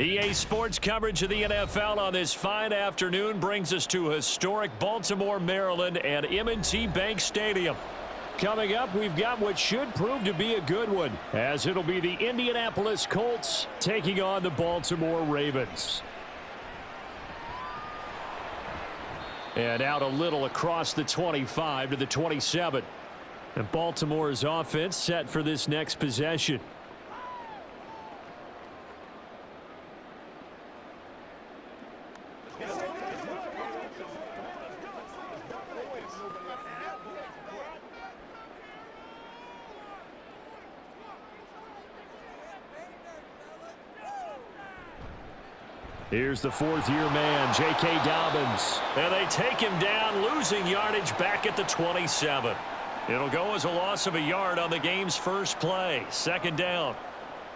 EA Sports coverage of the NFL on this fine afternoon brings us to historic Baltimore, Maryland and M&T Bank Stadium. Coming up, we've got what should prove to be a good one, as it'll be the Indianapolis Colts taking on the Baltimore Ravens. And out a little across the 25 to the 27. And Baltimore's offense set for this next possession. Here's the fourth-year man, J.K. Dobbins. And they take him down, losing yardage back at the 27. It'll go as a loss of a yard on the game's first play. Second down.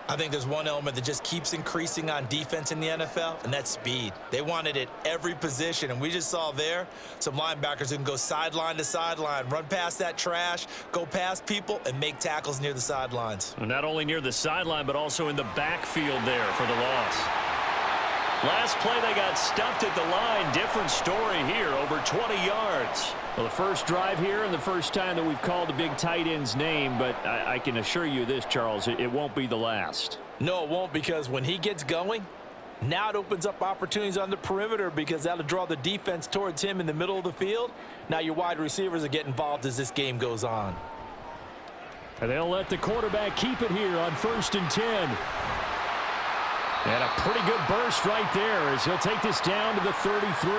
I think there's one element that just keeps increasing on defense in the NFL, and that's speed. They want it at every position, and we just saw there some linebackers who can go sideline to sideline, run past that trash, go past people, and make tackles near the sidelines. Not only near the sideline, but also in the backfield there for the loss. Last play, they got stuffed at the line. Different story here, over 20 yards. Well, the first drive here and the first time that we've called the big tight end's name, but I can assure you this, Charles, it won't be the last. No, it won't, because when he gets going, now it opens up opportunities on the perimeter because that'll draw the defense towards him in the middle of the field. Now your wide receivers will get involved as this game goes on. And they'll let the quarterback keep it here on 1st and 10. And a pretty good burst right there as he'll take this down to the 33.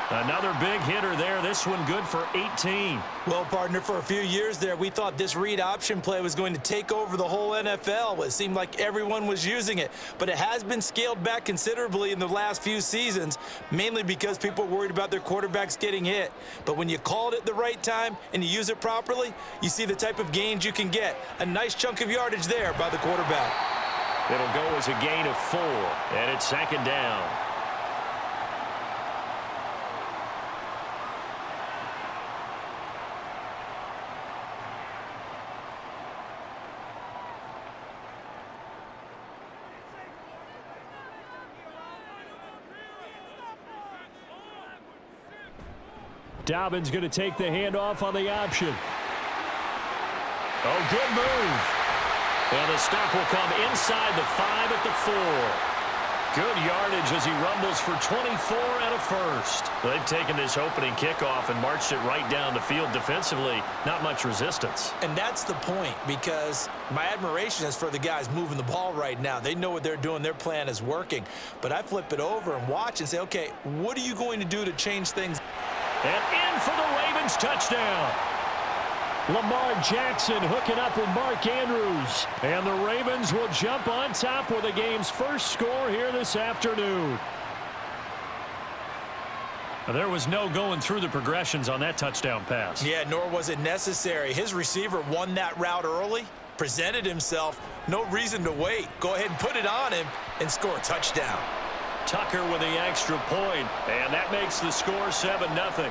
Another big hitter there. This one good for 18. Well, partner, for a few years there, we thought this read option play was going to take over the whole NFL. It seemed like everyone was using it. But it has been scaled back considerably in the last few seasons, mainly because people are worried about their quarterbacks getting hit. But when you call it at the right time and you use it properly, you see the type of gains you can get. A nice chunk of yardage there by the quarterback. It'll go as a gain of 4, and it's second down. Dobbins going to take the handoff on the option. Oh, good move. And the stop will come inside the 5 at the 4. Good yardage as he rumbles for 24 and a first. They've taken this opening kickoff and marched it right down the field defensively. Not much resistance. And that's the point, because my admiration is for the guys moving the ball right now. They know what they're doing. Their plan is working. But I flip it over and watch and say, okay, what are you going to do to change things? And in for the Ravens touchdown. Lamar Jackson hooking up with Mark Andrews. And the Ravens will jump on top with the game's first score here this afternoon. There was no going through the progressions on that touchdown pass. Yeah, nor was it necessary. His receiver won that route early, presented himself. No reason to wait. Go ahead and put it on him and score a touchdown. Tucker with the extra point, and that makes the score 7-0.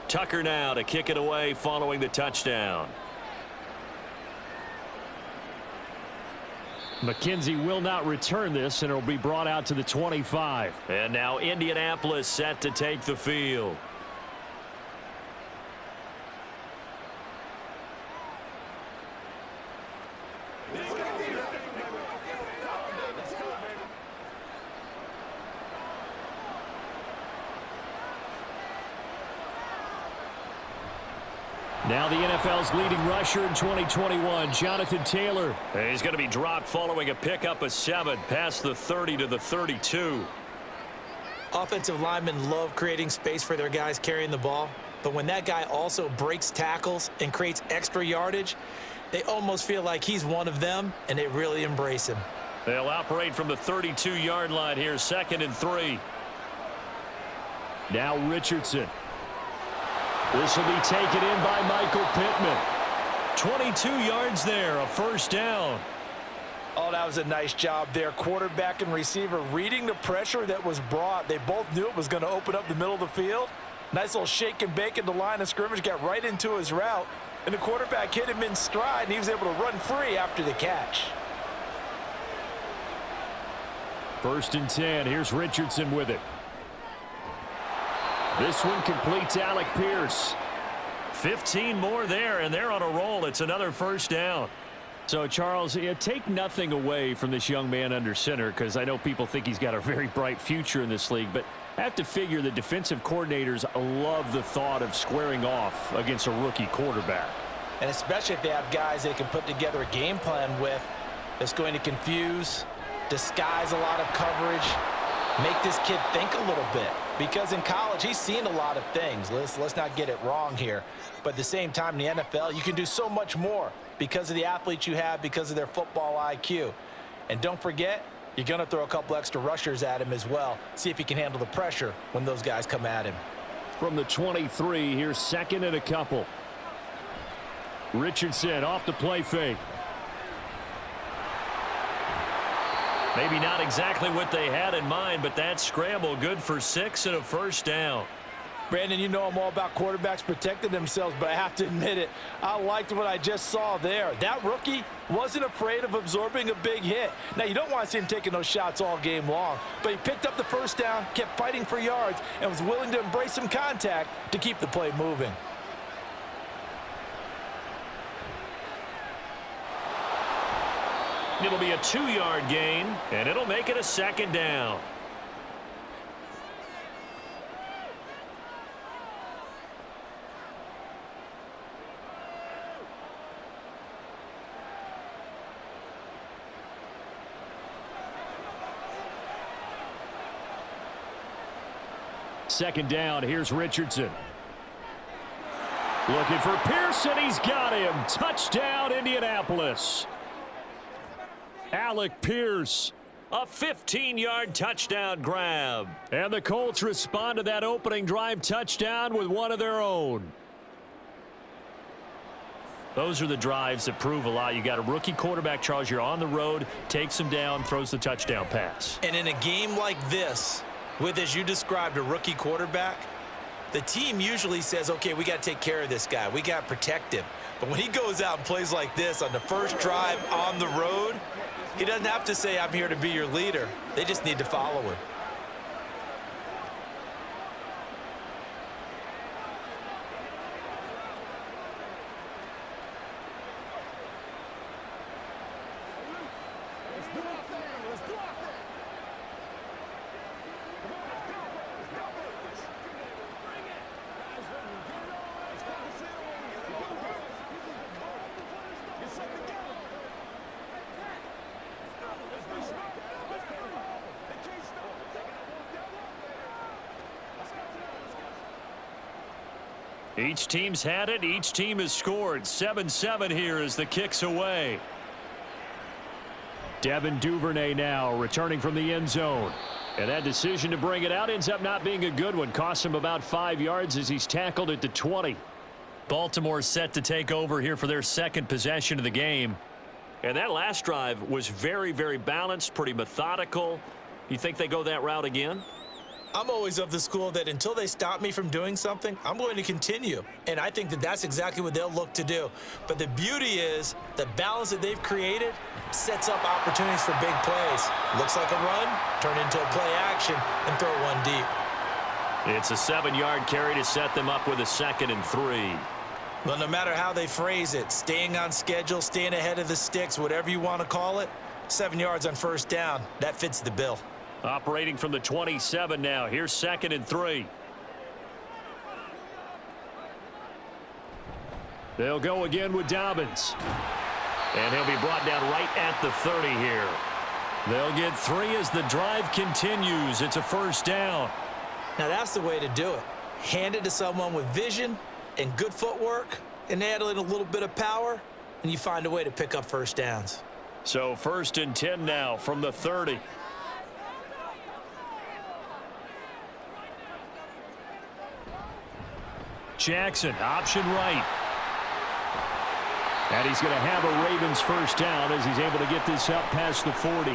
Tucker now to kick it away following the touchdown. McKenzie will not return this, and it will be brought out to the 25. And now Indianapolis set to take the field. Now the NFL's leading rusher in 2021, Jonathan Taylor. He's going to be dropped following a pickup of 7 past the 30 to the 32. Offensive linemen love creating space for their guys carrying the ball, but when that guy also breaks tackles and creates extra yardage, they almost feel like he's one of them, and they really embrace him. They'll operate from the 32-yard line here, 2nd and 3. Now Richardson. This will be taken in by Michael Pittman. 22 yards there, a first down. Oh, that was a nice job there. Quarterback and receiver reading the pressure that was brought. They both knew it was going to open up the middle of the field. Nice little shake and bake at the line of scrimmage, got right into his route, and the quarterback hit him in stride, and he was able to run free after the catch. 1st and 10. Here's Richardson with it. This one completes Alec Pierce. 15 more there, and they're on a roll. It's another first down. So, Charles, take nothing away from this young man under center, because I know people think he's got a very bright future in this league, but I have to figure the defensive coordinators love the thought of squaring off against a rookie quarterback. And especially if they have guys they can put together a game plan with that's going to confuse, disguise a lot of coverage, make this kid think a little bit. Because in college, he's seen a lot of things. Let's not get it wrong here. But at the same time, in the NFL, you can do so much more because of the athletes you have, because of their football IQ. And don't forget, you're going to throw a couple extra rushers at him as well. See if he can handle the pressure when those guys come at him. From the 23, here's 2nd and a couple. Richardson off the play fake. Maybe not exactly what they had in mind, but that scramble good for 6 and a first down. Brandon, you know I'm all about quarterbacks protecting themselves, but I have to admit it. I liked what I just saw there. That rookie wasn't afraid of absorbing a big hit. Now, you don't want to see him taking those shots all game long, but he picked up the first down, kept fighting for yards, and was willing to embrace some contact to keep the play moving. It'll be a 2-yard gain, and it'll make it a 2nd down. Second down, here's Richardson. Looking for Pearson, he's got him. Touchdown, Indianapolis. Alec Pierce, a 15-yard touchdown grab. And the Colts respond to that opening drive touchdown with one of their own. Those are the drives that prove a lot. You got a rookie quarterback, Charles. You're on the road, takes him down, throws the touchdown pass. And in a game like this, with, as you described, a rookie quarterback, the team usually says, okay, we got to take care of this guy. We got to protect him. But when he goes out and plays like this on the first drive on the road, he doesn't have to say, I'm here to be your leader. They just need to follow him. Each team's had it. Each team has scored. 7-7 here as the kick's away. Devin Duvernay now returning from the end zone. And that decision to bring it out ends up not being a good one. Cost him about 5 yards as he's tackled at the 20. Baltimore set to take over here for their second possession of the game. And that last drive was very, very balanced, pretty methodical. You think they go that route again? I'm always of the school that until they stop me from doing something, I'm going to continue. And I think that that's exactly what they'll look to do. But the beauty is the balance that they've created sets up opportunities for big plays. Looks like a run, turn into a play action, and throw one deep. It's a 7-yard carry to set them up with a 2nd and 3. Well, no matter how they phrase it, staying on schedule, staying ahead of the sticks, whatever you want to call it, 7 yards on first down, that fits the bill. Operating from the 27 now. Here's 2nd and 3. They'll go again with Dobbins. And he'll be brought down right at the 30 here. They'll get 3 as the drive continues. It's a first down. Now that's the way to do it. Hand it to someone with vision and good footwork and add in a little bit of power, and you find a way to pick up first downs. So 1st and 10 now from the 30. Jackson, option right. And he's going to have a Ravens first down as he's able to get this up past the 40.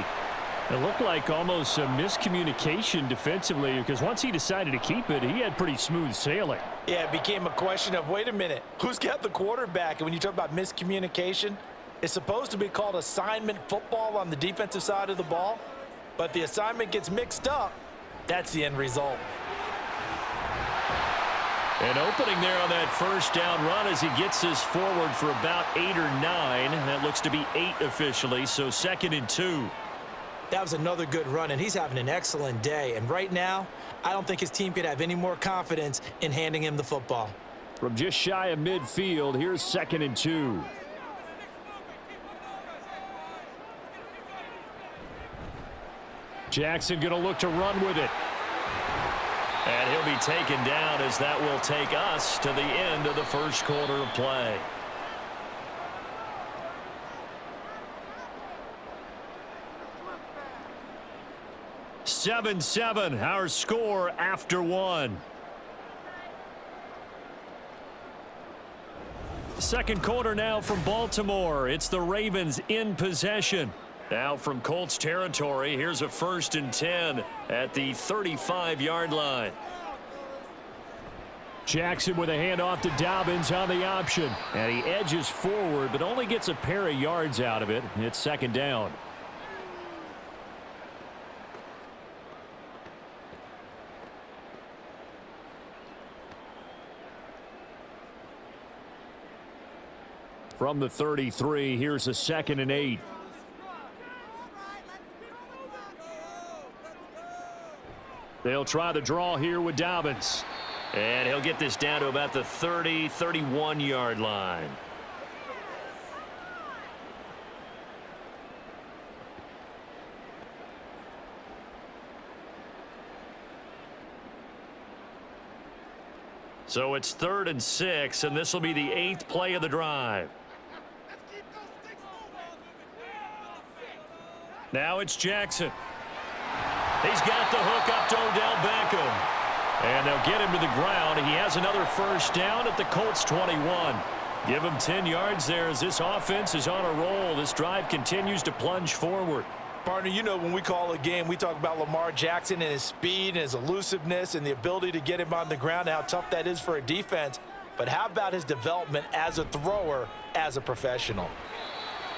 It looked like almost a miscommunication defensively because once he decided to keep it, he had pretty smooth sailing. Yeah, it became a question of, wait a minute, who's got the quarterback? And when you talk about miscommunication, it's supposed to be called assignment football on the defensive side of the ball, but the assignment gets mixed up. That's the end result. An opening there on that first down run as he gets this forward for about 8 or 9. That looks to be 8 officially, so 2nd and 2. That was another good run, and he's having an excellent day. And right now, I don't think his team could have any more confidence in handing him the football. From just shy of midfield, here's 2nd and 2. Jackson going to look to run with it. And he'll be taken down as that will take us to the end of the first quarter of play. "7-7", our score after 1. Second quarter now from Baltimore. It's the Ravens in possession. Now from Colts territory, here's a 1st and 10 at the 35-yard line. Jackson with a handoff to Dobbins on the option. And he edges forward, but only gets a pair of yards out of it. It's 2nd down. From the 33, here's a 2nd and 8. They'll try the draw here with Dobbins. And he'll get this down to about the 30, 31-yard line. So it's 3rd and 6, and this will be the 8th play of the drive. Now it's Jackson. He's got the hook up to Odell Beckham. And they'll get him to the ground. He has another first down at the Colts 21. Give him 10 yards there as this offense is on a roll. This drive continues to plunge forward. Partner, you know when we call a game, we talk about Lamar Jackson and his speed and his elusiveness and the ability to get him on the ground and how tough that is for a defense. But how about his development as a thrower, as a professional?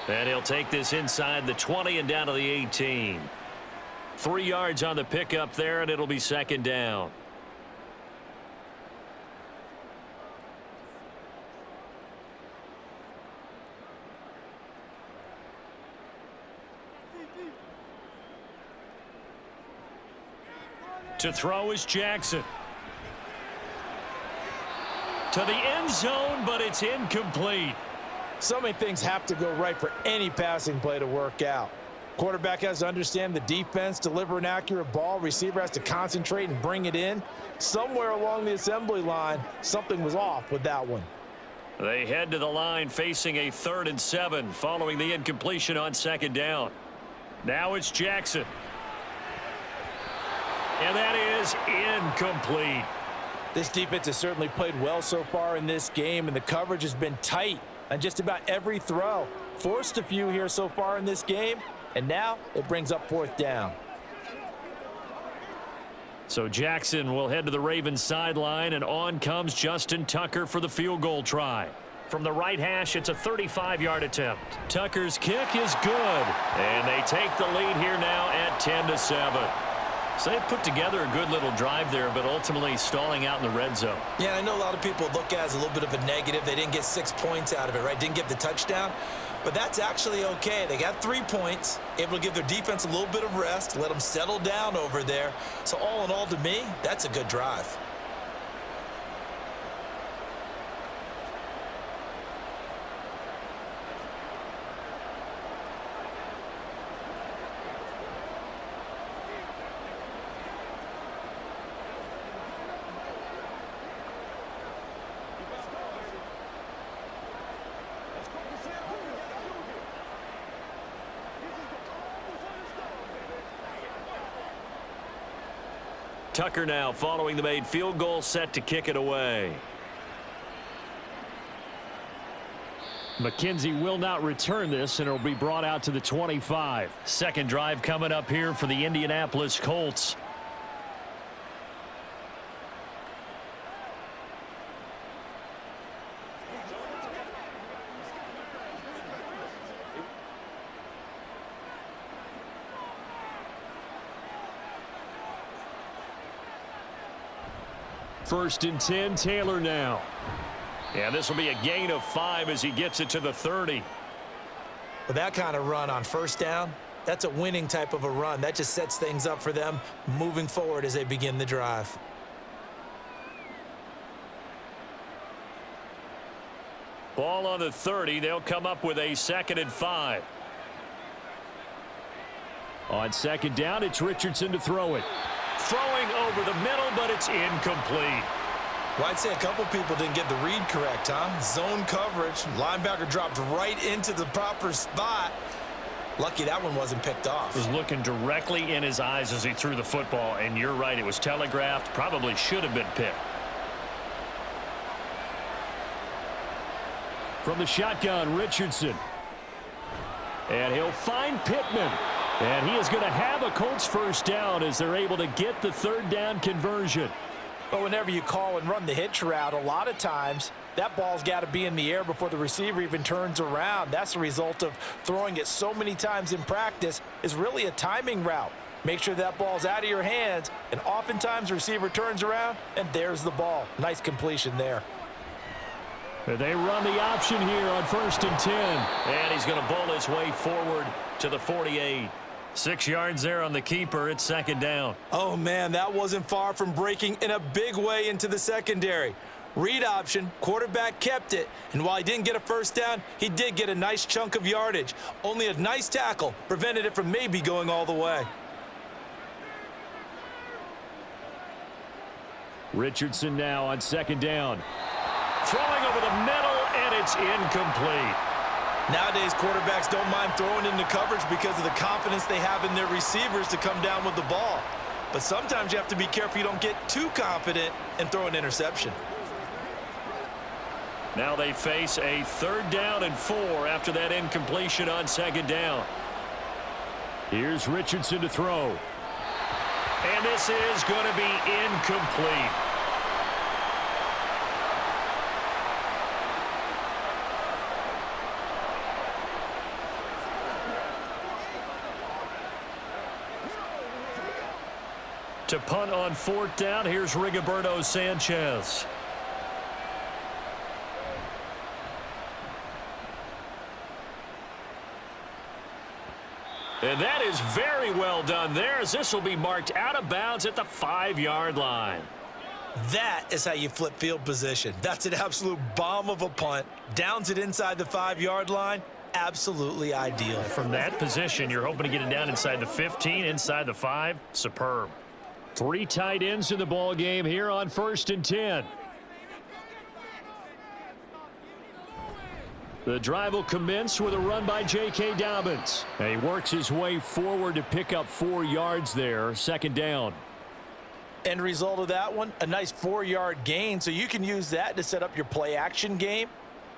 And he'll take this inside the 20 and down to the 18. 3 yards on the pickup there, and it'll be 2nd down. To throw is Jackson. To the end zone, but it's incomplete. So many things have to go right for any passing play to work out. Quarterback has to understand the defense, deliver an accurate ball. Receiver has to concentrate and bring it in. Somewhere along the assembly line, something was off with that one. They head to the line facing a 3rd and 7 following the incompletion on 2nd down. Now it's Jackson. And that is incomplete. This defense has certainly played well so far in this game, and the coverage has been tight on just about every throw. Forced a few here so far in this game, and now it brings up 4th down. So Jackson will head to the Ravens sideline, and on comes Justin Tucker for the field goal try. From the right hash, it's a 35-yard attempt. Tucker's kick is good, and they take the lead here now at 10-7. So they put together a good little drive there, but ultimately stalling out in the red zone. Yeah, I know a lot of people look at it as a little bit of a negative. They didn't get 6 points out of it, right? Didn't get the touchdown. But that's actually okay. They got 3 points, able to give their defense a little bit of rest, let them settle down over there. So all in all, to me, that's a good drive. Tucker now following the made field goal, set to kick it away. McKenzie will not return this, and it will be brought out to the 25. Second drive coming up here for the Indianapolis Colts. First and 10, Taylor now. And this will be a gain of 5 as he gets it to the 30. With that kind of run on first down, that's a winning type of a run. That just sets things up for them moving forward as they begin the drive. Ball on the 30. They'll come up with a 2nd and 5. On second down, it's Richardson to throw it. Throwing over the middle, but it's incomplete. Well, I'd say a couple people didn't get the read correct, huh? Zone coverage. Linebacker dropped right into the proper spot. Lucky that one wasn't picked off. Was looking directly in his eyes as he threw the football, and you're right, it was telegraphed. Probably should have been picked. From the shotgun, Richardson. And he'll find Pittman. And he is going to have a Colts first down as they're able to get the 3rd down conversion. But whenever you call and run the hitch route, a lot of times that ball's got to be in the air before the receiver even turns around. That's the result of throwing it so many times in practice. Is really a timing route. Make sure that ball's out of your hands, and oftentimes the receiver turns around, and there's the ball. Nice completion there. They run the option here on 1st and 10. And he's going to bowl his way forward to the 48. 6 yards there on the keeper. It's 2nd down. Oh, man, that wasn't far from breaking in a big way into the secondary. Read option, quarterback kept it, and while he didn't get a first down, he did get a nice chunk of yardage. Only a nice tackle prevented it from maybe going all the way. Richardson now on 2nd down. Throwing over the middle, and it's incomplete. Nowadays, quarterbacks don't mind throwing into coverage because of the confidence they have in their receivers to come down with the ball. But sometimes you have to be careful you don't get too confident and throw an interception. Now they face a 3rd down and 4 after that incompletion on 2nd down. Here's Richardson to throw. And this is going to be incomplete. To punt on 4th down, here's Rigoberto Sanchez. And that is very well done there, as this will be marked out of bounds at the 5-yard line. That is how you flip field position. That's an absolute bomb of a punt. Downs it inside the 5-yard line. Absolutely ideal. From that position, you're hoping to get it down inside the 15, inside the 5. Superb. 3 tight ends in the ball game here on 1st and 10. The drive will commence with a run by J.K. Dobbins. And he works his way forward to pick up 4 yards there. 2nd down. End result of that one, a nice 4-yard gain. So you can use that to set up your play action game,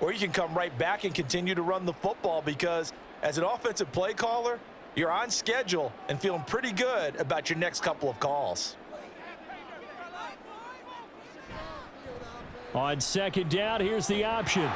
or you can come right back and continue to run the football, because as an offensive play caller, you're on schedule and feeling pretty good about your next couple of calls. On 2nd down, here's the option.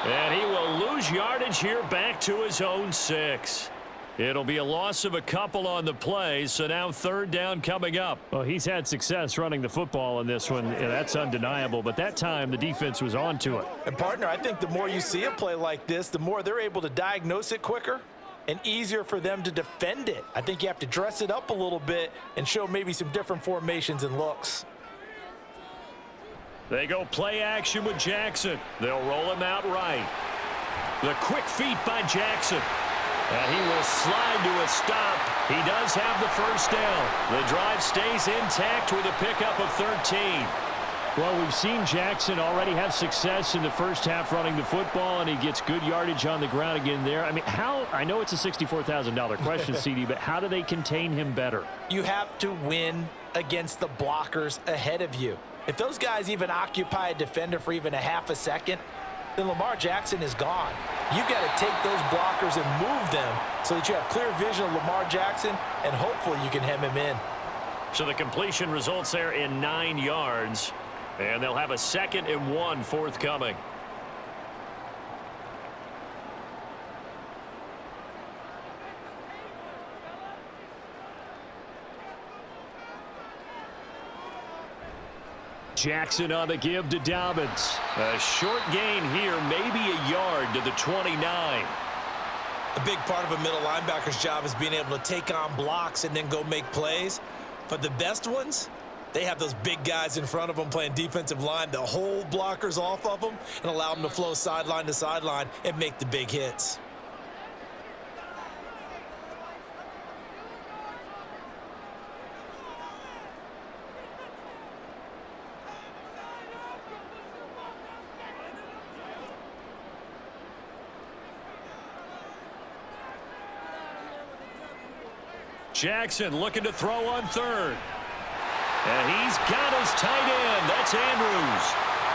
And he will lose yardage here back to his own 6. It'll be a loss of a couple on the play, so now 3rd down coming up. Well, he's had success running the football in this one. Yeah, that's undeniable, but that time the defense was on to it. And, partner, I think the more you see a play like this, the more they're able to diagnose it quicker and easier for them to defend it. I think you have to dress it up a little bit and show maybe some different formations and looks. They go play action with Jackson. They'll roll him out right. The quick feet by Jackson. And he will slide to a stop. He does have the first down. The drive stays intact with a pickup of 13. Well, we've seen Jackson already have success in the first half running the football, and he gets good yardage on the ground again there. I mean, I know it's a $64,000 question, CD, but how do they contain him better? You have to win against the blockers ahead of you. If those guys even occupy a defender for even a half a second, then Lamar Jackson is gone. You've got to take those blockers and move them so that you have clear vision of Lamar Jackson, and hopefully you can hem him in. So the completion results there in 9 yards. And they'll have a 2nd and 1 forthcoming. Jackson on the give to Dobbins. A short gain here, maybe a yard to the 29. A big part of a middle linebacker's job is being able to take on blocks and then go make plays. But the best ones, they have those big guys in front of them playing defensive line that hold blockers off of them and allow them to flow sideline to sideline and make the big hits. Jackson looking to throw on 3rd. And he's got his tight end. That's Andrews.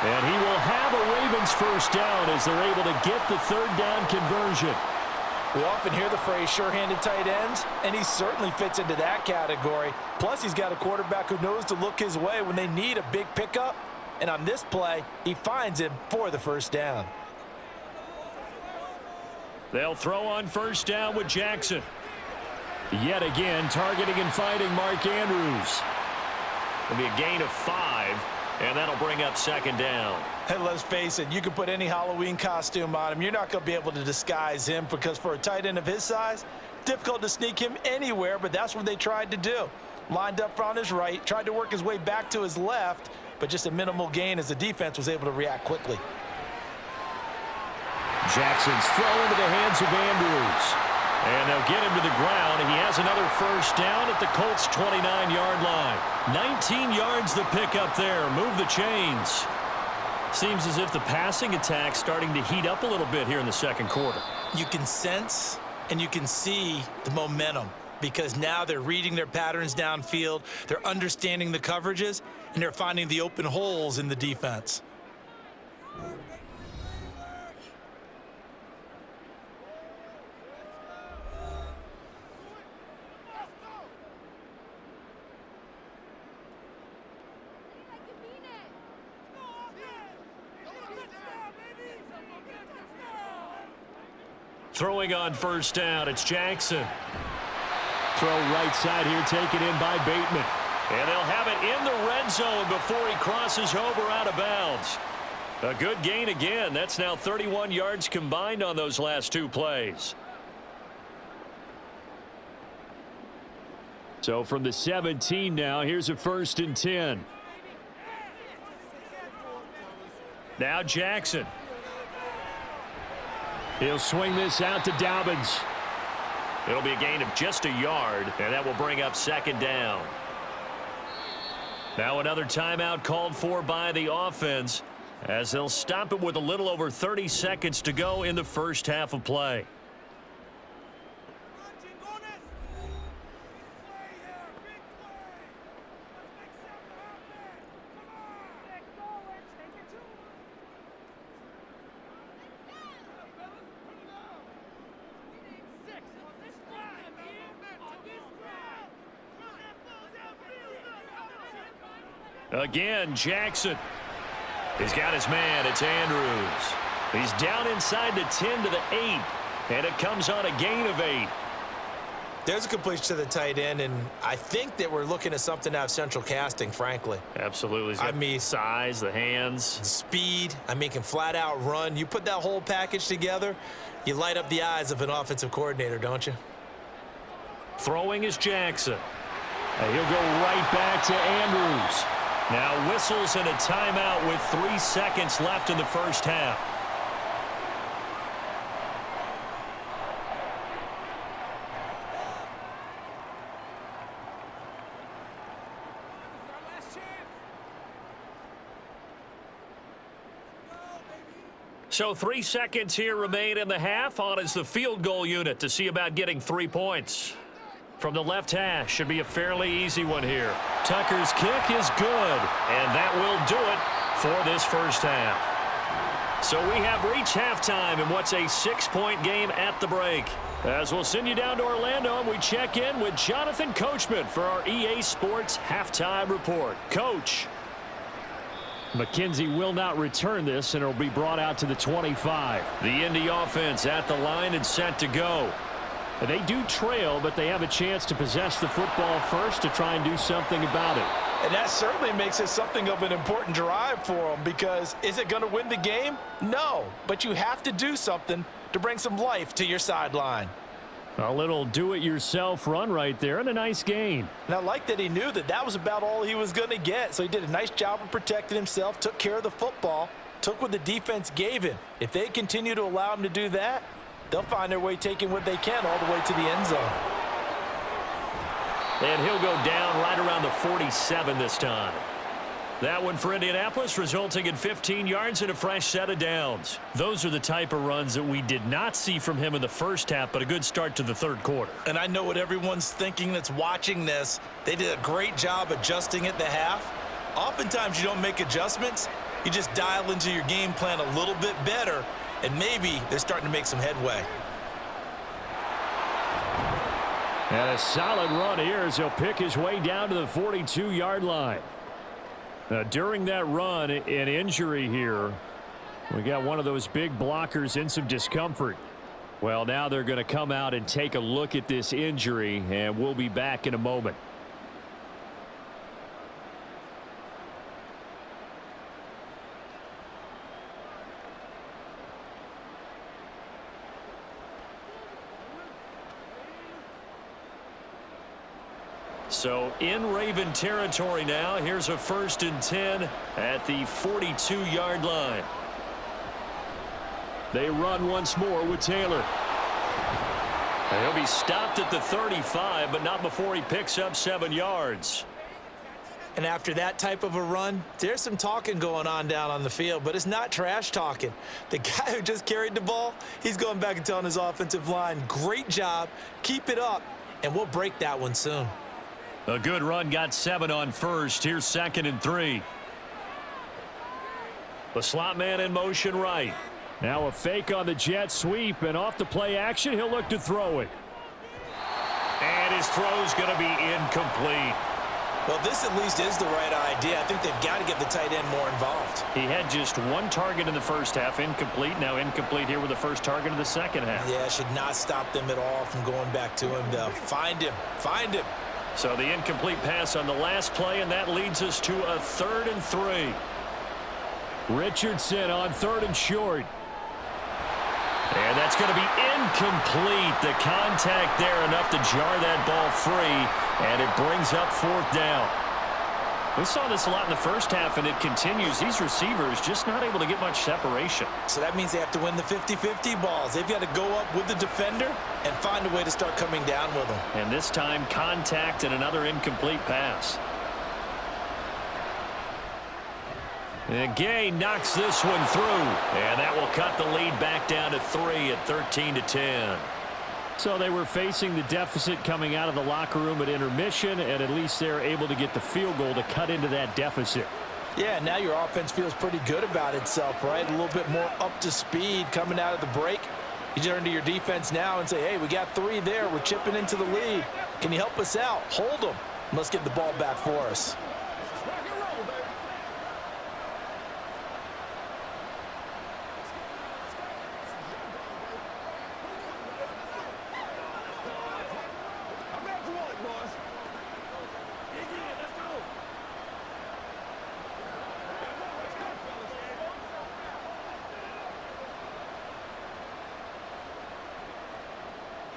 And he will have a Ravens first down as they're able to get the 3rd down conversion. We often hear the phrase sure-handed tight ends, and he certainly fits into that category. Plus, he's got a quarterback who knows to look his way when they need a big pickup. And on this play, he finds him for the first down. They'll throw on first down with Jackson. Yet again, targeting and fighting Mark Andrews. It'll be a gain of 5, and that'll bring up 2nd down. And let's face it, you can put any Halloween costume on him. You're not going to be able to disguise him because for a tight end of his size, difficult to sneak him anywhere, but that's what they tried to do. Lined up on his right, tried to work his way back to his left, but just a minimal gain as the defense was able to react quickly. Jackson's throw into the hands of Andrews. And they'll get him to the ground, and he has another first down at the Colts' 29-yard line. 19 yards the pick up there. Move the chains. Seems as if the passing attack's starting to heat up a little bit here in the 2nd quarter. You can sense and you can see the momentum because now they're reading their patterns downfield, they're understanding the coverages, and they're finding the open holes in the defense. Throwing on first down, it's Jackson. Throw right side here, taken in by Bateman. And they'll have it in the red zone before he crosses over out of bounds. A good gain again. That's now 31 yards combined on those last 2 plays. So from the 17 now, here's a 1st and 10. Now Jackson. He'll swing this out to Dobbins. It'll be a gain of just a yard, and that will bring up 2nd down. Now another timeout called for by the offense as they'll stop it with a little over 30 seconds to go in the first half of play. Again, Jackson. He's got his man. It's Andrews. He's down inside the 10 to the 8, and it comes on a gain of 8. There's a completion to the tight end, and I think that we're looking at something out of central casting, frankly. Absolutely. I mean, size, the hands. Speed. I mean, can flat out run. You put that whole package together, you light up the eyes of an offensive coordinator, don't you? Throwing is Jackson. And he'll go right back to Andrews. Now whistles and a timeout with 3 seconds left in the first half. So 3 seconds here remain in the half. On is the field goal unit to see about getting 3 points. From the left hash, should be a fairly easy one here. Tucker's kick is good, and that will do it for this first half. So we have reached halftime in what's a 6-point game at the break. As we'll send you down to Orlando, and we check in with Jonathan Coachman for our EA Sports Halftime Report. Coach. McKenzie will not return this, and it'll be brought out to the 25. The Indy offense at the line and set to go. They do trail, but they have a chance to possess the football first to try and do something about it. And that certainly makes it something of an important drive for them, because is it going to win the game? No, but you have to do something to bring some life to your sideline. A little do-it-yourself run right there and a nice gain. And I like that he knew that that was about all he was going to get. So he did a nice job of protecting himself, took care of the football, took what the defense gave him. If they continue to allow him to do that, they'll find their way taking what they can all the way to the end zone. And he'll go down right around the 47 this time. That one for Indianapolis, resulting in 15 yards and a fresh set of downs. Those are the type of runs that we did not see from him in the first half, but a good start to the third quarter. And I know what everyone's thinking that's watching this. They did a great job adjusting at the half. Oftentimes you don't make adjustments. You just dial into your game plan a little bit better, and maybe they're starting to make some headway. And a solid run here as he'll pick his way down to the 42-yard line. Now, during that run, an injury here. We got one of those big blockers in some discomfort. Well, now they're going to come out and take a look at this injury, and we'll be back in a moment. So in Raven territory now. Here's a 1st and 10 at the 42-yard line. They run once more with Taylor. And he'll be stopped at the 35, but not before he picks up 7 yards. And after that type of a run, there's some talking going on down on the field, but it's not trash talking. The guy who just carried the ball, he's going back and telling his offensive line, great job, keep it up, and we'll break that one soon. A good run, got 7 on first. Here's 2nd and 3. The slot man in motion right. Now a fake on the jet sweep, and off the play action, he'll look to throw it. And his throw's going to be incomplete. Well, this at least is the right idea. I think they've got to get the tight end more involved. He had just 1 target in the first half, incomplete. Now incomplete here with the first target of the second half. Yeah, should not stop them at all from going back to him, though. Find him. Find him. So the incomplete pass on the last play, and that leads us to a 3rd and 3. Richardson on 3rd and short. And that's going to be incomplete. The contact there enough to jar that ball free, and it brings up 4th down. We saw this a lot in the first half, and it continues. These receivers just not able to get much separation. So that means they have to win the 50-50 balls. They've got to go up with the defender and find a way to start coming down with them. And this time, contact and another incomplete pass. And Gay knocks this one through, and that will cut the lead back down to 3 at 13-10. So they were facing the deficit coming out of the locker room at intermission, and at least they're able to get the field goal to cut into that deficit. Yeah, now your offense feels pretty good about itself, right? A little bit more up to speed coming out of the break. You turn to your defense now and say, hey, we got 3 there. We're chipping into the lead. Can you help us out? Hold them. Let's get the ball back for us.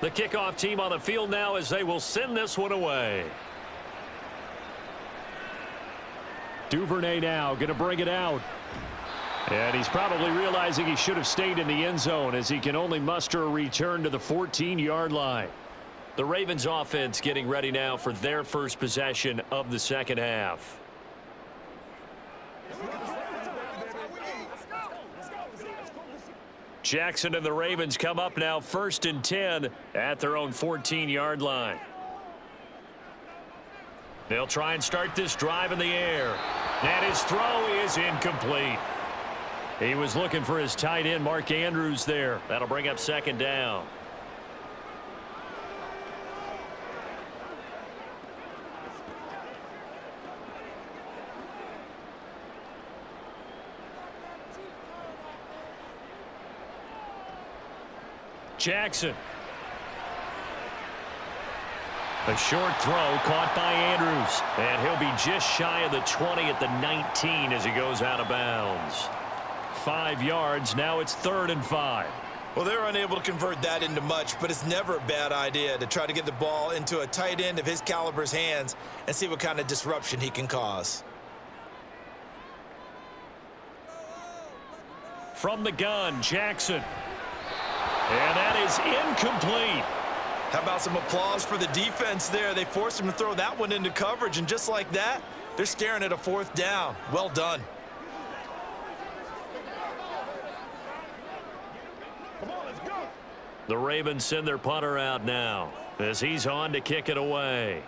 The kickoff team on the field now as they will send this one away. Duvernay now going to bring it out. And he's probably realizing he should have stayed in the end zone as he can only muster a return to the 14-yard line. The Ravens offense getting ready now for their first possession of the second half. Jackson and the Ravens come up now 1st and 10 at their own 14-yard line. They'll try and start this drive in the air. And his throw is incomplete. He was looking for his tight end, Mark Andrews, there. That'll bring up 2nd down. Jackson. A short throw caught by Andrews. And he'll be just shy of the 20 at the 19 as he goes out of bounds. 5 yards. Now it's 3rd and 5. Well, they're unable to convert that into much, but it's never a bad idea to try to get the ball into a tight end of his caliber's hands and see what kind of disruption he can cause. From the gun, Jackson. And that is incomplete. How about some applause for the defense there? They forced him to throw that one into coverage, and just like that, they're staring at a 4th down. Well done. The Ravens send their punter out now as he's on to kick it away.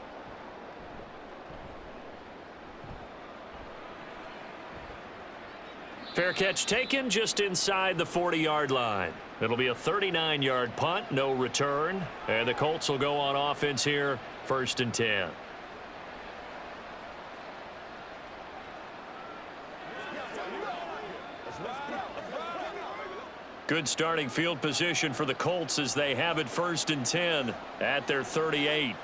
Fair catch taken just inside the 40-yard line. It'll be a 39-yard punt, no return. And the Colts will go on offense here, 1st and 10. Good starting field position for the Colts as they have it 1st and 10 at their 38.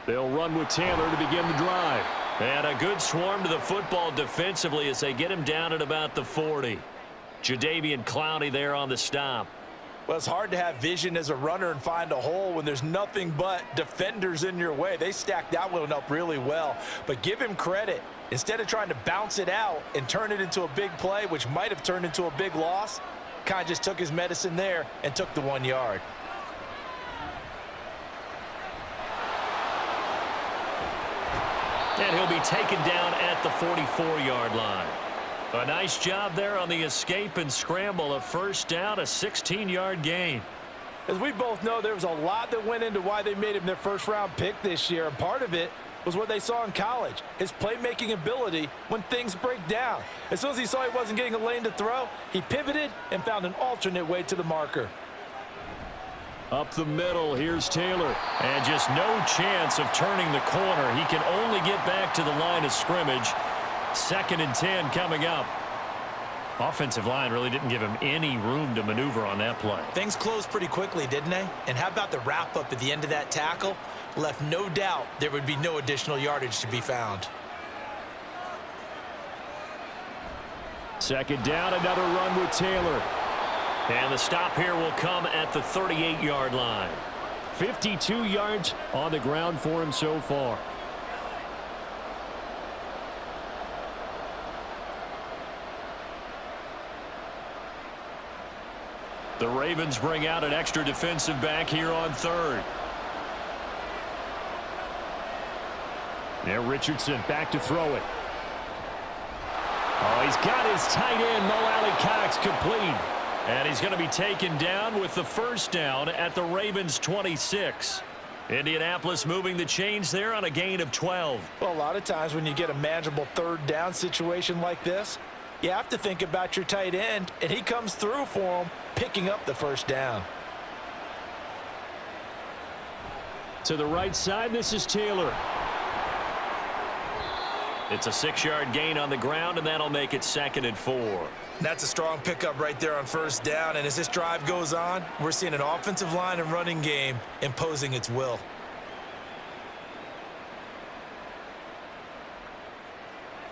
They'll run with Taylor to begin the drive. And a good swarm to the football defensively as they get him down at about the 40. Jadeveon Clowney there on the stop. Well, it's hard to have vision as a runner and find a hole when there's nothing but defenders in your way. They stacked that one up really well. But give him credit. Instead of trying to bounce it out and turn it into a big play, which might have turned into a big loss, kind of just took his medicine there and took the 1 yard. And he'll be taken down at the 44-yard line. A nice job there on the escape and scramble. A 1st down, a 16-yard gain. As we both know, there was a lot that went into why they made him their 1st-round pick this year, and part of it was what they saw in college, his playmaking ability when things break down. As soon as he saw he wasn't getting a lane to throw, he pivoted and found an alternate way to the marker. Up the middle, here's Taylor. And just no chance of turning the corner. He can only get back to the line of scrimmage. 2nd and 10 coming up. Offensive line really didn't give him any room to maneuver on that play. Things closed pretty quickly, didn't they? And how about the wrap-up at the end of that tackle? Left no doubt there would be no additional yardage to be found. 2nd down, another run with Taylor. And the stop here will come at the 38-yard line. 52 yards on the ground for him so far. The Ravens bring out an extra defensive back here on 3rd. Now Richardson back to throw it. Oh, he's got his tight end, Mo Alley-Cox, complete. And he's going to be taken down with the 1st down at the Ravens 26. Indianapolis moving the chains there on a gain of 12. Well, a lot of times when you get a manageable 3rd down situation like this, you have to think about your tight end, and he comes through for him, picking up the 1st down. To the right side, this is Taylor. It's a 6-yard gain on the ground, and that'll make it 2nd and 4. That's a strong pickup right there on 1st down, and as this drive goes on, we're seeing an offensive line and running game imposing its will.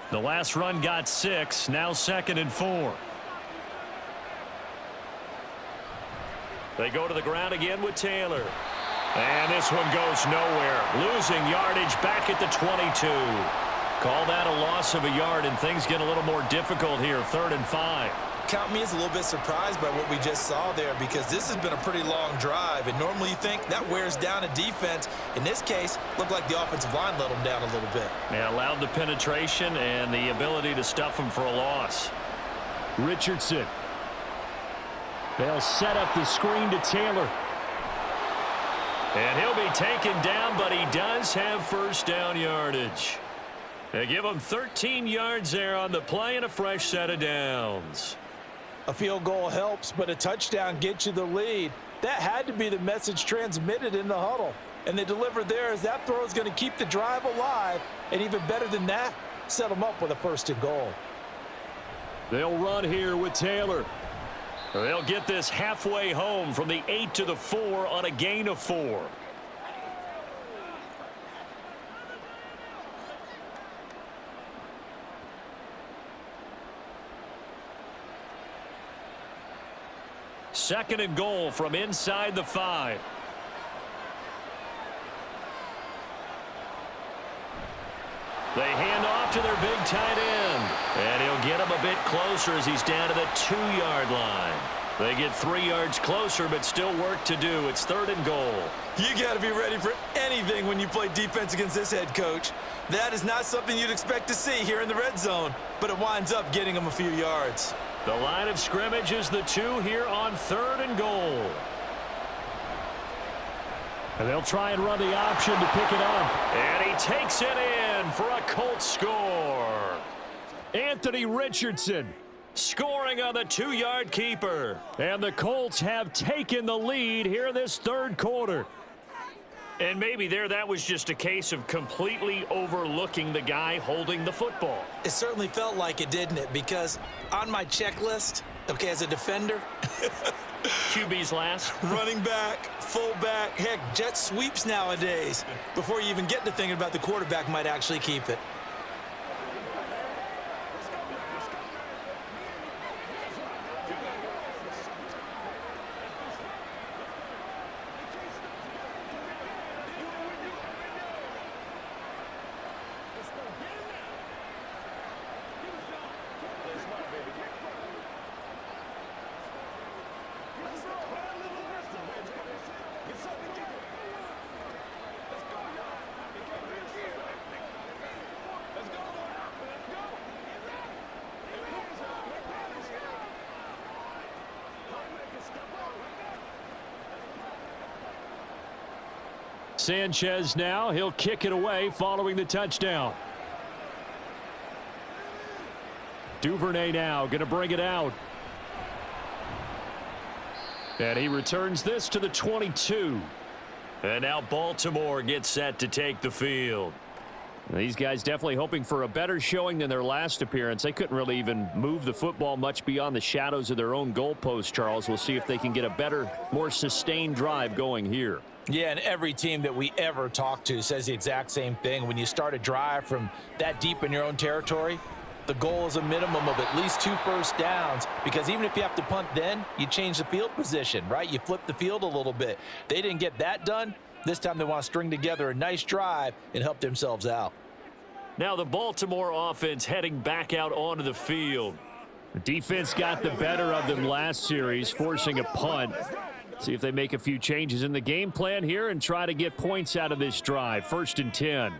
The last run got 6, now 2nd and 4. They go to the ground again with Taylor. And this one goes nowhere. Losing yardage back at the 22. Call that a loss of a yard, and things get a little more difficult here, 3rd and 5. Count me as a little bit surprised by what we just saw there, because this has been a pretty long drive, and normally you think that wears down a defense. In this case, looked like the offensive line let them down a little bit. Yeah, allowed the penetration and the ability to stuff them for a loss. Richardson They'll set up the screen to Taylor. And he'll be taken down, but he does have first down yardage. They give him 13 yards there on the play and a fresh set of downs. A field goal helps, but a touchdown gets you the lead. That had to be the message transmitted in the huddle. And they delivered there as that throw is going to keep the drive alive. And even better than that, set them up with a first and goal. They'll run here with Taylor. They'll get this halfway home from the 8 to the 4 on a gain of 4. Second and goal from inside the 5. They hand off to their big tight end. And he'll get him a bit closer as he's down to the 2-yard line. They get 3 yards closer, but still work to do. It's third and goal. You got to be ready for anything when you play defense against this head coach. That is not something you'd expect to see here in the red zone, but it winds up getting them a few yards. The line of scrimmage is the 2 here on third and goal. And they'll try and run the option to pick it up. And he takes it in for a Colts score. Anthony Richardson scoring on the 2-yard keeper. And the Colts have taken the lead here in this third quarter. And maybe that was just a case of completely overlooking the guy holding the football. It certainly felt like it, didn't it? Because on my checklist, okay, as a defender, QB's last. running back, fullback, heck, jet sweeps nowadays. Before you even get to thinking about the quarterback might actually keep it. Sanchez now, he'll kick it away following the touchdown. Duvernay now going to bring it out. And he returns this to the 22. And now Baltimore gets set to take the field. These guys definitely hoping for a better showing than their last appearance. They couldn't really even move the football much beyond the shadows of their own goalpost, Charles. We'll see if they can get a better, more sustained drive going here. Yeah, and every team that we ever talk to says the exact same thing. When you start a drive from that deep in your own territory, the goal is a minimum of at least 2 first downs, because even if you have to punt then, you change the field position, right? You flip the field a little bit. They didn't get that done. This time they want to string together a nice drive and help themselves out. Now the Baltimore offense heading back out onto the field. The defense got the better of them last series, forcing a punt. See if they make a few changes in the game plan here and try to get points out of this drive. 1st and 10.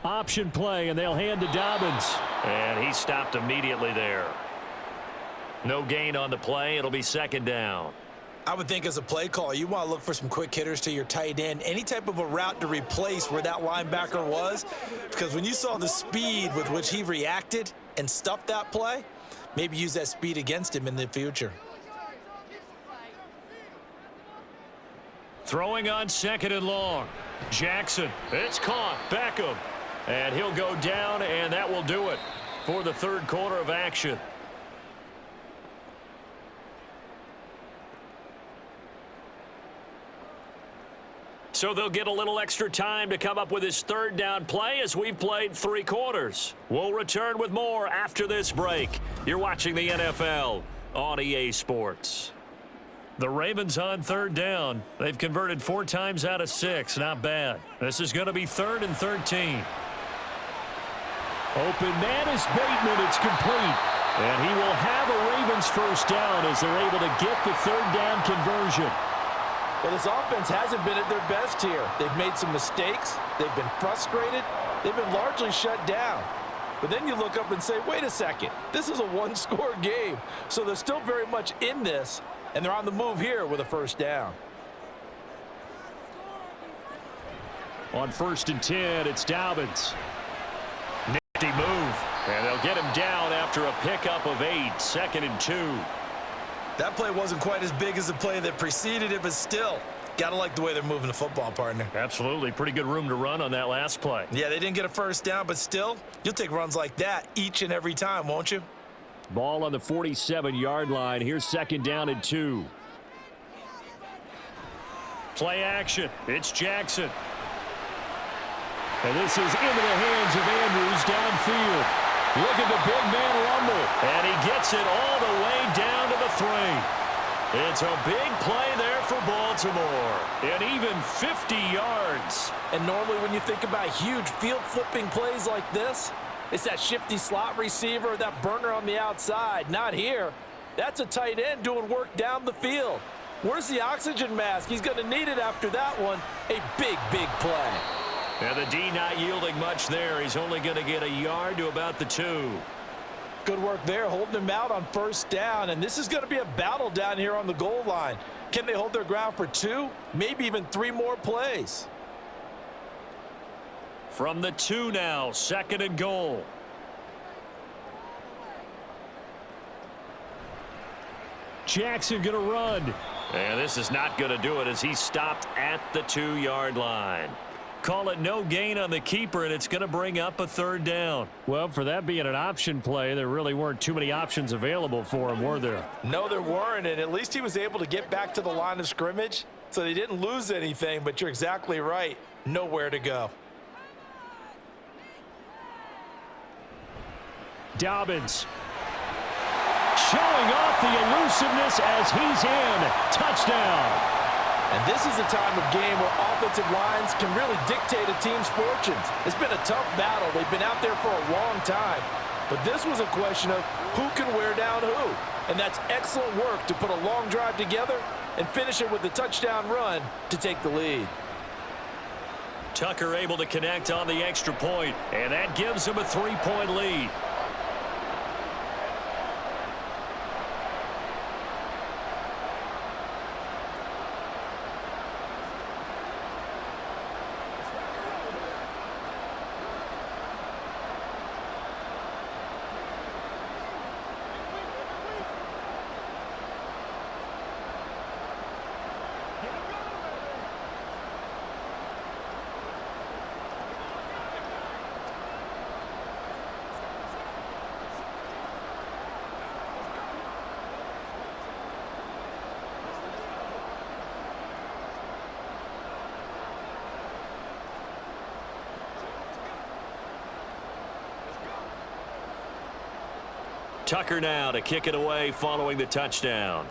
Option play, and they'll hand to Dobbins. And he stopped immediately there. No gain on the play. It'll be 2nd down. I would think as a play call, you want to look for some quick hitters to your tight end. Any type of a route to replace where that linebacker was. Because when you saw the speed with which he reacted and stuffed that play, maybe use that speed against him in the future. Throwing on 2nd and long. Jackson, it's caught. Beckham. And he'll go down, and that will do it for the third quarter of action. So they'll get a little extra time to come up with his 3rd down play as we've played 3 quarters. We'll return with more after this break. You're watching the NFL on EA Sports. The Ravens on 3rd down. They've converted 4 times out of 6. Not bad. This is going to be 3rd and 13. Open man is Bateman. It's complete. And he will have a Ravens first down as they're able to get the 3rd down conversion. Well, this offense hasn't been at their best here. They've made some mistakes. They've been frustrated. They've been largely shut down. But then you look up and say, wait a second, this is a one-score game. So they're still very much in this, and they're on the move here with a first down. On 1st and 10, it's Dobbins. Nifty move. And they'll get him down after a pickup of 8, 2nd and 2. That play wasn't quite as big as the play that preceded it, but still, gotta like the way they're moving the football, partner. Absolutely. Pretty good room to run on that last play. Yeah, they didn't get a first down, but still, you'll take runs like that each and every time, won't you? Ball on the 47-yard line. Here's 2nd down and 2. Play action. It's Jackson. And this is into the hands of Andrews downfield. Look at the big man rumble. And he gets it all the way down to the 3. It's a big play there for Baltimore. And even 50 yards. And normally when you think about huge field-flipping plays like this, it's that shifty slot receiver, that burner on the outside. Not here. That's a tight end doing work down the field. Where's the oxygen mask? He's going to need it after that one. A big, big play. And the D not yielding much there. He's only going to get a yard to about the 2. Good work there, holding him out on first down. And this is going to be a battle down here on the goal line. Can they hold their ground for 2, maybe even 3 more plays? From the 2 now, 2nd and goal. Jackson going to run. And this is not going to do it as he stopped at the 2-yard line. Call it no gain on the keeper, and it's going to bring up a 3rd down. Well, for that being an option play, there really weren't too many options available for him, were there? No, there weren't, and at least he was able to get back to the line of scrimmage, so they didn't lose anything, but you're exactly right. Nowhere to go. Dobbins. Showing off the elusiveness as he's in. Touchdown. And this is a time of game where offensive lines can really dictate a team's fortunes. It's been a tough battle. They've been out there for a long time. But this was a question of who can wear down who. And that's excellent work to put a long drive together and finish it with the touchdown run to take the lead. Tucker able to connect on the extra point, and that gives him a 3-point lead. Tucker now to kick it away following the touchdown.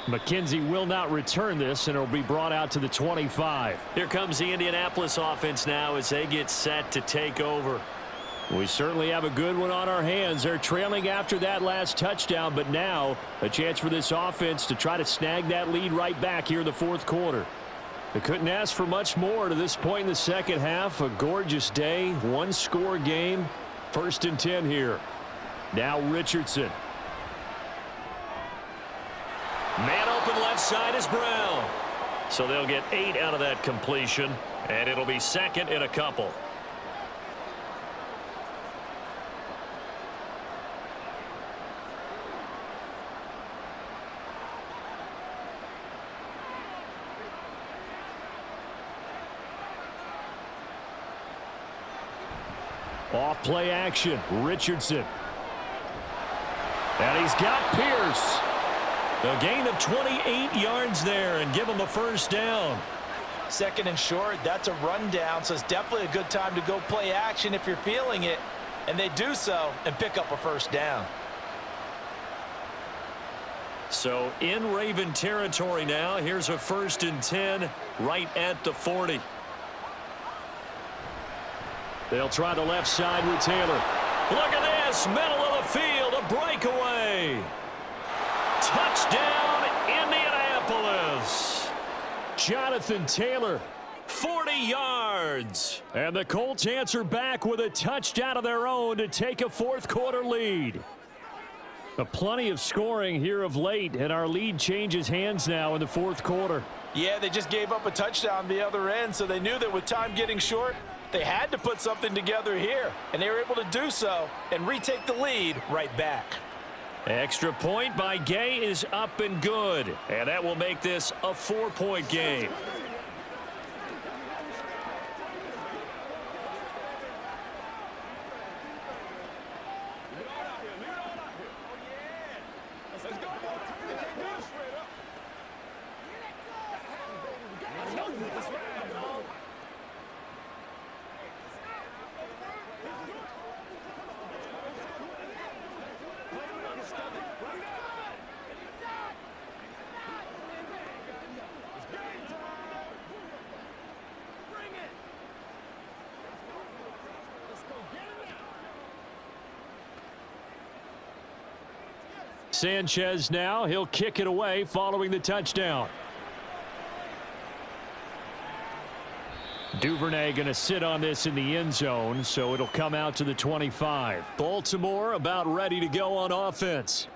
McKenzie will not return this, and it'll be brought out to the 25. Here comes the Indianapolis offense now as they get set to take over. We certainly have a good one on our hands. They're trailing after that last touchdown, but now a chance for this offense to try to snag that lead right back here in the 4th quarter. They couldn't ask for much more to this point in the second half. A gorgeous day, 1-score game. 1st and 10 here. Now Richardson. Man open left side is Brown. So they'll get 8 out of that completion, and it'll be 2nd and a couple. Off play action, Richardson. And he's got Pierce. A gain of 28 yards there and give him a first down. 2nd and short, that's a rundown, so it's definitely a good time to go play action if you're feeling it. And they do so and pick up a first down. So in Raven territory now, here's a 1st and 10 right at the 40. They'll try the left side with Taylor. Look at this, middle of the field, a breakaway. Touchdown, Indianapolis. Jonathan Taylor 40 yards. And the Colts answer back with a touchdown of their own to take a fourth-quarter lead. Plenty of scoring here of late, and our lead changes hands now in the fourth quarter. Yeah, they just gave up a touchdown the other end, so they knew that with time getting short, they had to put something together here, and they were able to do so and retake the lead right back. Extra point by Gay is up and good, and that will make this a 4-point game. Sanchez now, he'll kick it away following the touchdown. Duvernay going to sit on this in the end zone, so it'll come out to the 25. Baltimore about ready to go on offense.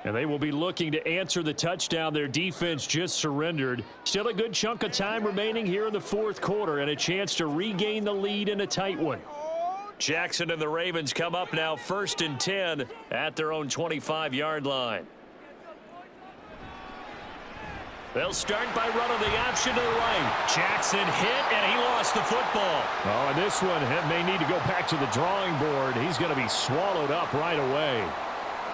And they will be looking to answer the touchdown their defense just surrendered. Still a good chunk of time remaining here in the fourth quarter and a chance to regain the lead in a tight one. Jackson and the Ravens come up now 1st and 10 at their own 25-yard line. They'll start by running the option to the right. Jackson hit, and he lost the football. Oh, and this one may need to go back to the drawing board. He's going to be swallowed up right away.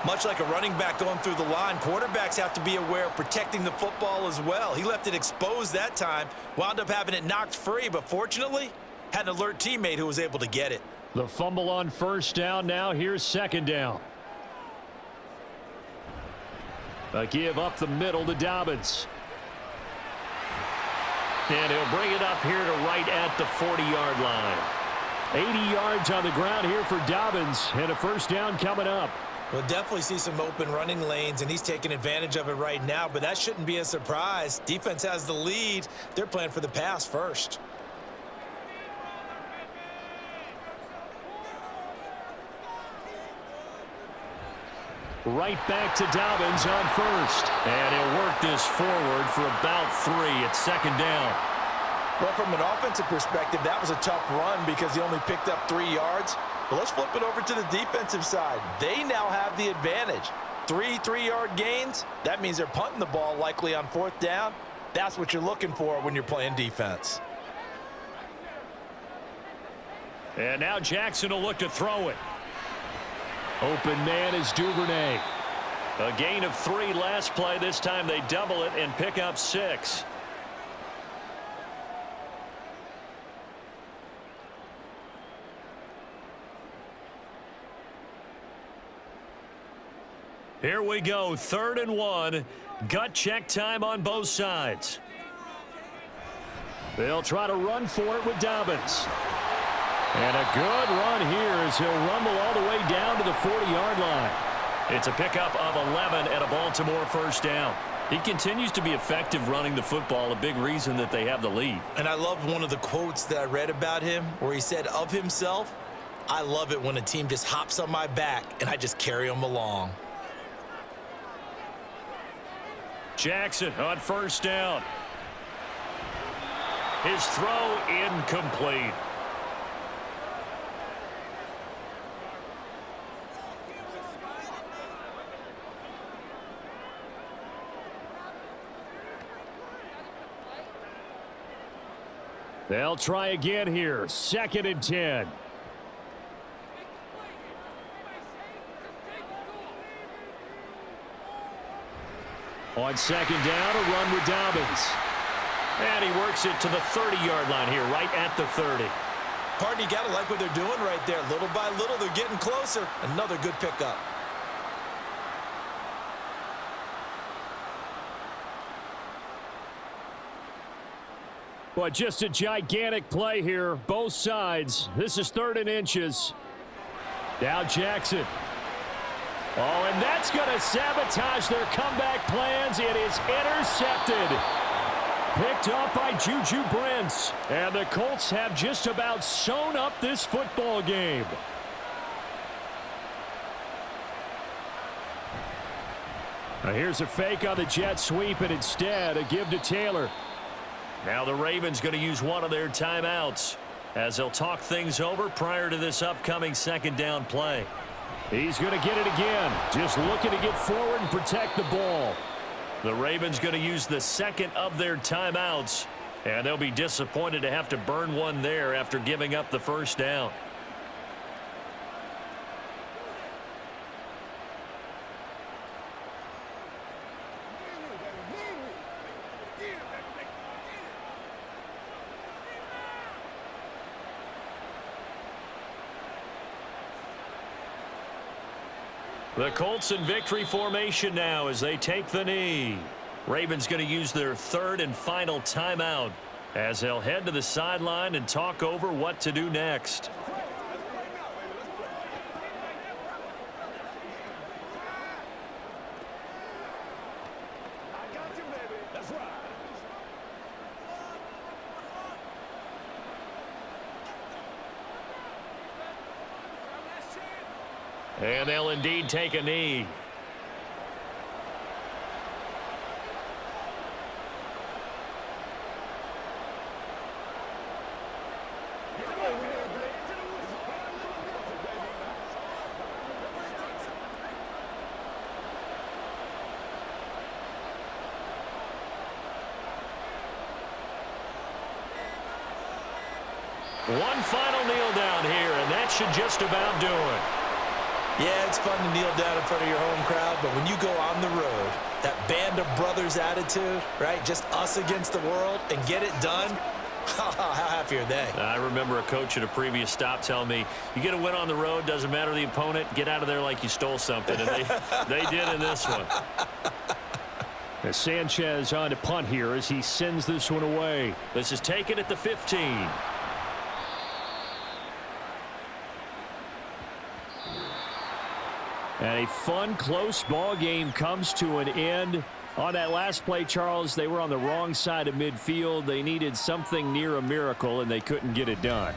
Much like a running back going through the line, quarterbacks have to be aware of protecting the football as well. He left it exposed that time, wound up having it knocked free, but fortunately, had an alert teammate who was able to get it. The fumble on first down now. Here's second down. A give up the middle to Dobbins. And he'll bring it up here to right at the 40-yard line. 80 yards on the ground here for Dobbins, and a first down coming up. We'll definitely see some open running lanes, and he's taking advantage of it right now, but that shouldn't be a surprise. Defense has the lead. They're playing for the pass first. Right back to Dobbins on first. And he'll work this forward for about 3 at second down. Well, from an offensive perspective, that was a tough run because he only picked up 3 yards. But let's flip it over to the defensive side. They now have the advantage. 3 3-yard gains, that means they're punting the ball likely on 4th down. That's what you're looking for when you're playing defense. And now Jackson will look to throw it. Open man is Duvernay. A gain of 3 last play. This time they double it and pick up 6. Here we go, 3rd and 1. Gut check time on both sides. They'll try to run for it with Dobbins. And a good run here as he'll rumble all the way down to the 40-yard line. It's a pickup of 11 and a Baltimore first down. He continues to be effective running the football, a big reason that they have the lead. And I love one of the quotes that I read about him where he said of himself, "I love it when a team just hops on my back and I just carry them along." Jackson on first down. His throw incomplete. They'll try again here. 2nd and 10. On 2nd down, a run with Dobbins. And he works it to the 30-yard line here, right at the 30. Pardon, you got to like what they're doing right there. Little by little, they're getting closer. Another good pickup. But just a gigantic play here, both sides. This is 3rd and inches. Now Jackson. Oh, and that's going to sabotage their comeback plans. It is intercepted. Picked up by Juju Brents. And the Colts have just about sewn up this football game. Now here's a fake on the jet sweep, and instead a give to Taylor. Now the Ravens going to use one of their timeouts as they'll talk things over prior to this upcoming second down play. He's going to get it again. Just looking to get forward and protect the ball. The Ravens going to use the second of their timeouts, and they'll be disappointed to have to burn one there after giving up the first down. The Colts in victory formation now as they take the knee. Ravens going to use their third and final timeout as they'll head to the sideline and talk over what to do next. And they'll indeed take a knee. One final kneel down here, and that should just about do it. Yeah, it's fun to kneel down in front of your home crowd, but when you go on the road, that band of brothers attitude, right? Just us against the world and get it done. How happy are they? I remember a coach at a previous stop telling me, you get a win on the road, doesn't matter the opponent, get out of there like you stole something. And they did in this one. As Sanchez on to punt here as he sends this one away. This is taken at the 15. And a fun, close ball game comes to an end. On that last play, Charles, they were on the wrong side of midfield. They needed something near a miracle, and they couldn't get it done.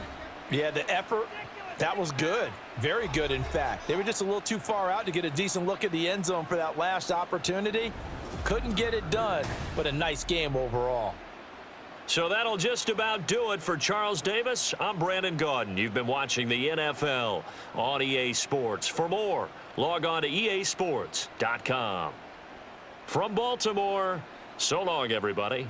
Yeah, the effort, that was good. Very good, in fact. They were just a little too far out to get a decent look at the end zone for that last opportunity. Couldn't get it done, but a nice game overall. So that'll just about do it for Charles Davis. I'm Brandon Gaudin. You've been watching the NFL on EA Sports. For more, log on to easports.com. From Baltimore, so long, everybody.